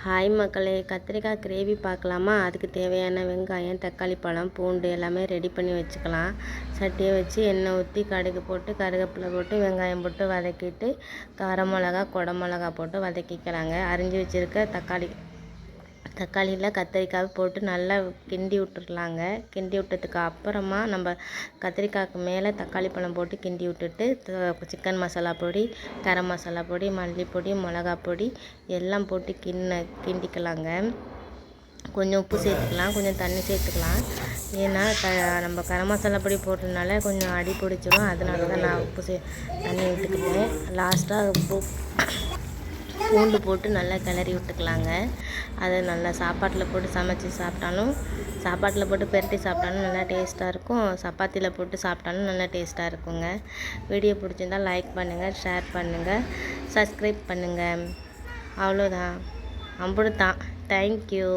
Hi மக்களே, கத்திரிக்காய் gravy பார்க்கலாமா? அதுக்கு தேவையான வெங்காயம், தக்காளி பழம், பூண்டு எல்லாமே ரெடி பண்ணி வச்சுக்கலாம். சட்டியை வச்சு எண்ணெய் ஊற்றி கடுகு போட்டு கருவேப்பிலை போட்டு வெங்காயம் போட்டு வதக்கிட்டு மிளகா, குடமிளகா போட்டு வதக்கிக்கிறாங்க. அரிஞ்சு வச்சுருக்க தக்காளியில் கத்திரிக்காய் போட்டு நல்லா கிண்டி விட்டுர்லாங்க. கிண்டி விட்டதுக்கு அப்புறமா நம்ம கத்திரிக்காய்க்கு மேலே தக்காளி பழம் போட்டு கிண்டி விட்டுட்டு சிக்கன் மசாலா பொடி, கரம் மசாலா பொடி, மல்லிப்பொடி, மிளகா பொடி எல்லாம் போட்டு கிண்டிக்கலாங்க. கொஞ்சம் உப்பு சேர்த்துக்கலாம், கொஞ்சம் தண்ணி சேர்த்துக்கலாம். ஏன்னா நம்ம கரம் மசாலா பொடி போட்டதுனால கொஞ்சம் அடி பிடிச்சிடும். அதனால தான் நான் தண்ணி விட்டுக்கிட்டேன். லாஸ்ட்டாக பூண்டு போட்டு நல்லா கிளறி விட்டுக்கலாங்க. அதை நல்லா சாப்பாட்டில் போட்டு சமைச்சி சாப்பிட்டாலும், சாப்பாட்டில் போட்டு பெரட்டி சாப்பிட்டாலும் நல்லா டேஸ்ட்டாக இருக்கும். சப்பாத்தியில் போட்டு சாப்பிட்டாலும் நல்லா டேஸ்ட்டாக இருக்குங்க. வீடியோ பிடிச்சிருந்தால் லைக் பண்ணுங்கள், ஷேர் பண்ணுங்கள், சப்ஸ்கிரைப் பண்ணுங்கள். அவ்வளோதான், அம்புடுதான். தேங்க்யூ.